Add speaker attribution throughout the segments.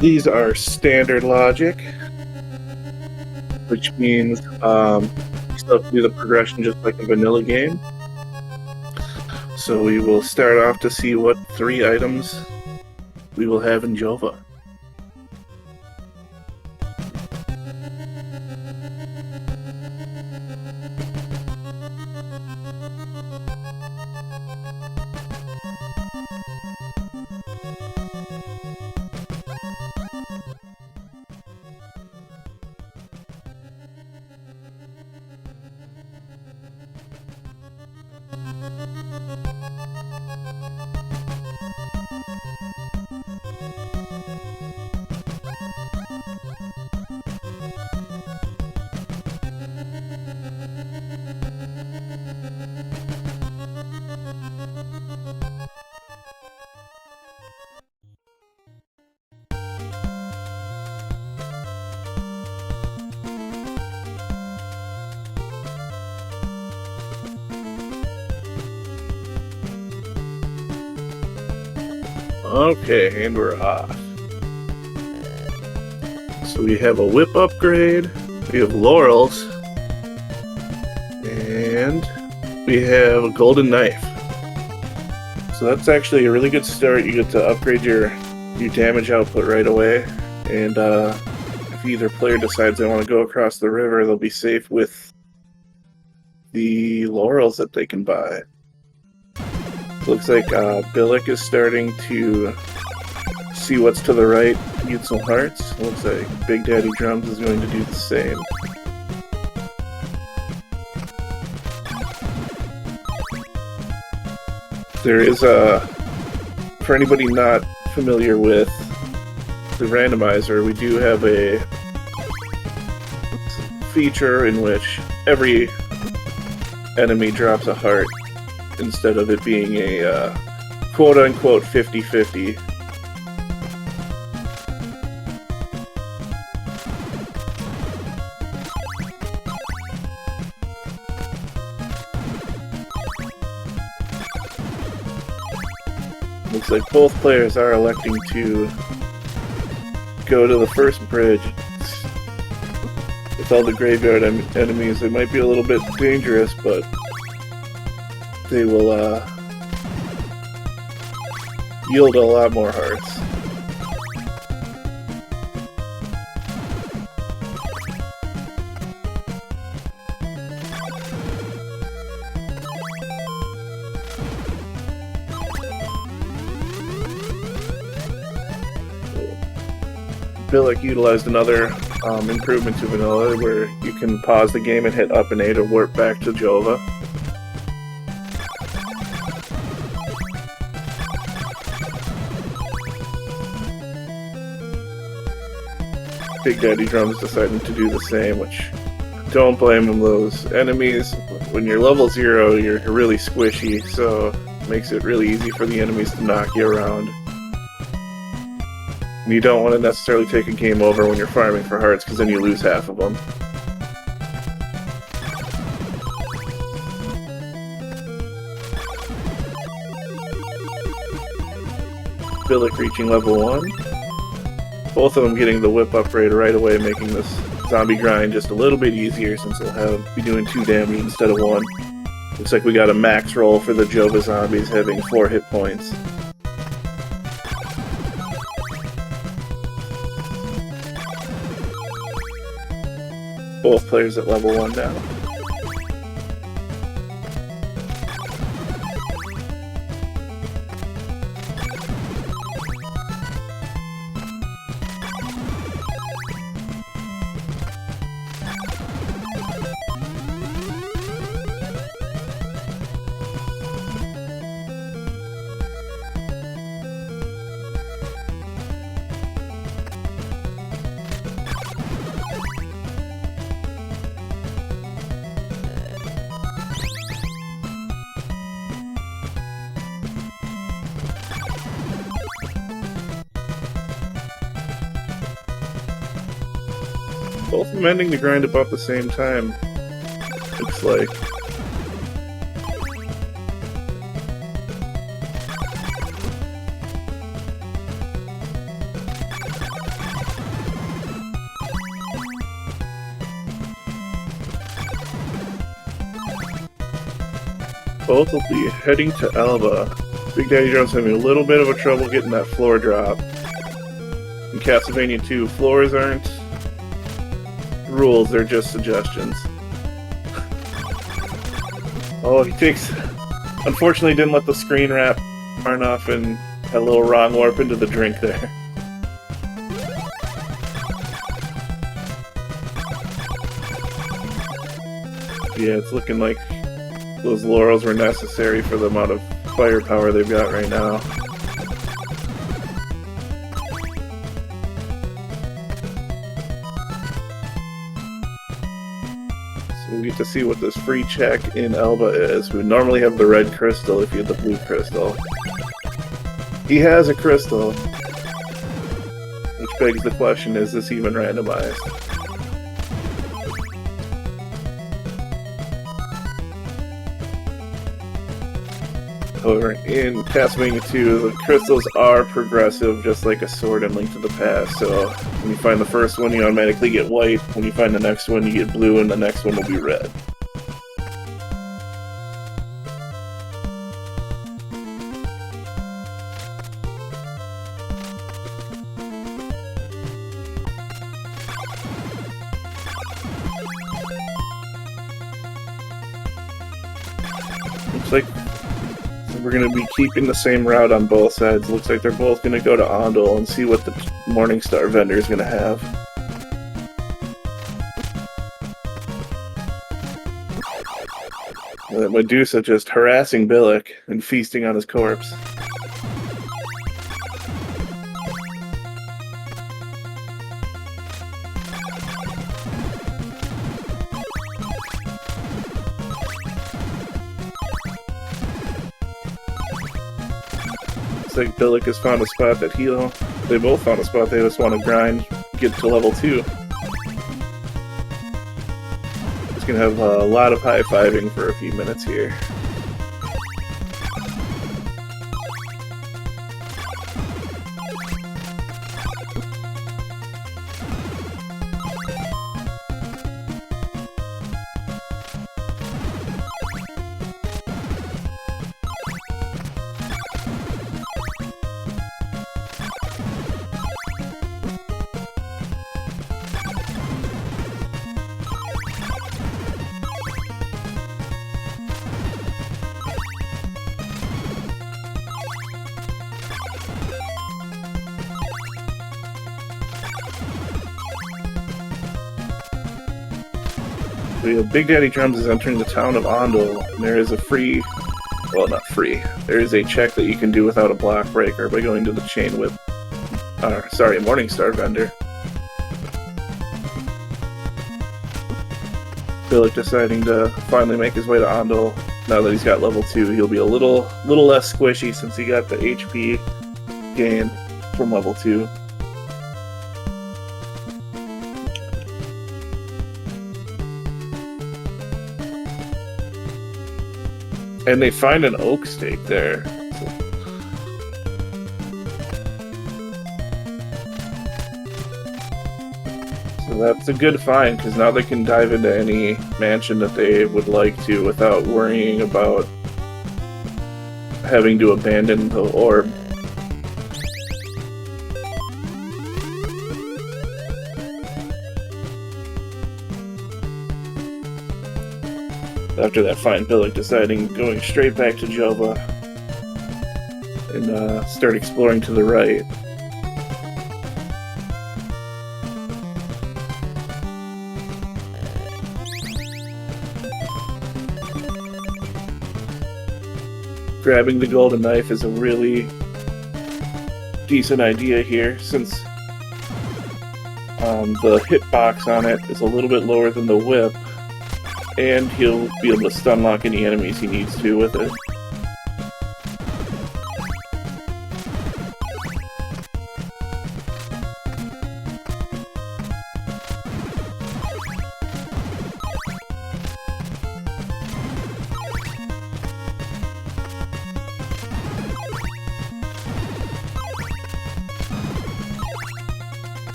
Speaker 1: These are standard logic, which means you still have to do the progression just like a vanilla game. So we will start off to see what 3 items we will have in Jova. Okay, and we're off. So we have a whip upgrade, we have laurels, and we have a golden knife. So that's actually a really good start. You get to upgrade your damage output right away, and if either player decides they want to go across the river, they'll be safe with the laurels that they can buy. Looks like Billick is starting to see what's to the right, get some hearts. Looks like bigdaddydrums is going to do the same. There is for anybody not familiar with the randomizer, we do have a feature in which every enemy drops a heart, instead of it being a quote-unquote 50-50. Looks like both players are electing to go to the first bridge. With all the graveyard enemies, it might be a little bit dangerous, but they will yield a lot more hearts. Billick utilized another improvement to vanilla where you can pause the game and hit up and A to warp back to Jova. bigdaddydrums deciding to do the same, which don't blame them. Those enemies, when you're level 0, you're really squishy, so it makes it really easy for the enemies to knock you around. And you don't want to necessarily take a game over when you're farming for hearts, because then you lose half of them. Billick reaching level 1. Both of them getting the whip upgrade right away, making this zombie grind just a little bit easier since they'll be doing 2 damage instead of 1. Looks like we got a max roll for the Jova zombies having 4 hit points. Both players at level 1 now. Both of them ending the grind about the same time, looks like. both will be heading to Alba. Big Daddy Drums having a little bit of a trouble getting that floor drop. In Castlevania 2, floors aren't rules, they're just suggestions. Oh, he takes... Unfortunately didn't let the screen wrap turn off and had a little wrong warp into the drink there. Yeah, it's looking like those laurels were necessary for the amount of firepower they've got right now. So we get to see what this free check in Alba is. We would normally have the red crystal if you had the blue crystal. He has a crystal. Which begs the question, is this even randomized? However, in Castlevania 2, the crystals are progressive, just like a sword and Link to the Past. So, when you find the first one, you automatically get white. When you find the next one, you get blue, and the next one will be red. Looks like we're going to be keeping the same route on both sides. Looks like they're both going to go to Ondel and see what the Morningstar vendor is going to have. Medusa just harassing Billick and feasting on his corpse. Looks like Billick has found a spot that they both found a spot they just want to grind, get to level 2. He's gonna have a lot of high-fiving for a few minutes here. Big Daddy Drums is entering the town of Ondel, and there is a free... well, not free. There is a check that you can do without a block breaker by going to the chain with... Morningstar vendor. Billick deciding to finally make his way to Ondel. Now that he's got level 2, he'll be a little less squishy since he got the HP gain from level 2. And they find an oak stake there. So that's a good find, because now they can dive into any mansion that they would like to without worrying about having to abandon the orb. After that find, Billick deciding going straight back to Jova and start exploring to the right. Grabbing the golden knife is a really decent idea here, since the hitbox on it is a little bit lower than the whip. And he'll be able to stun lock any enemies he needs to with it.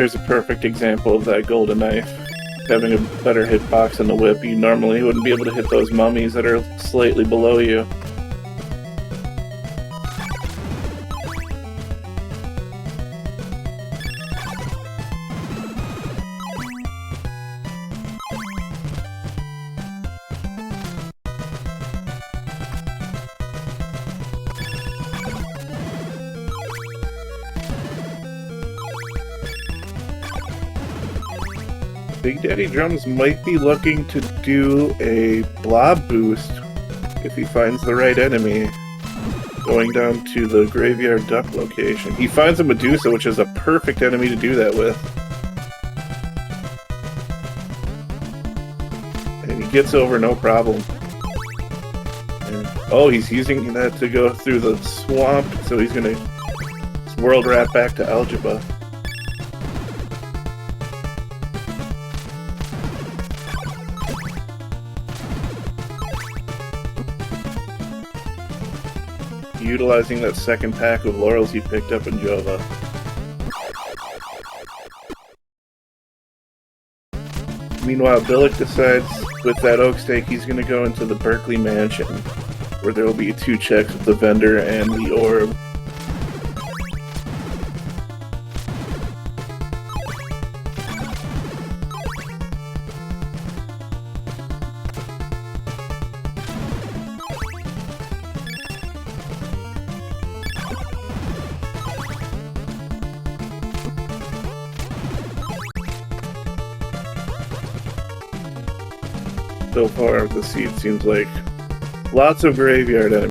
Speaker 1: there's a perfect example of that golden knife. Having a better hitbox than the whip, you normally wouldn't be able to hit those mummies that are slightly below you. Big Daddy Drums might be looking to do a blob boost if he finds the right enemy, going down to the Graveyard Duck location. He finds a Medusa, which is a perfect enemy to do that with. And he gets over no problem. And, oh, he's using that to go through the swamp, so he's gonna world wrap back to Algebra. Utilizing that second pack of laurels he picked up in Jova. Meanwhile, Billick decides with that oak stake he's going to go into the Berkeley Mansion, where there will be 2 checks with the vendor and the orb. So far, the seed seems like lots of graveyard enemies.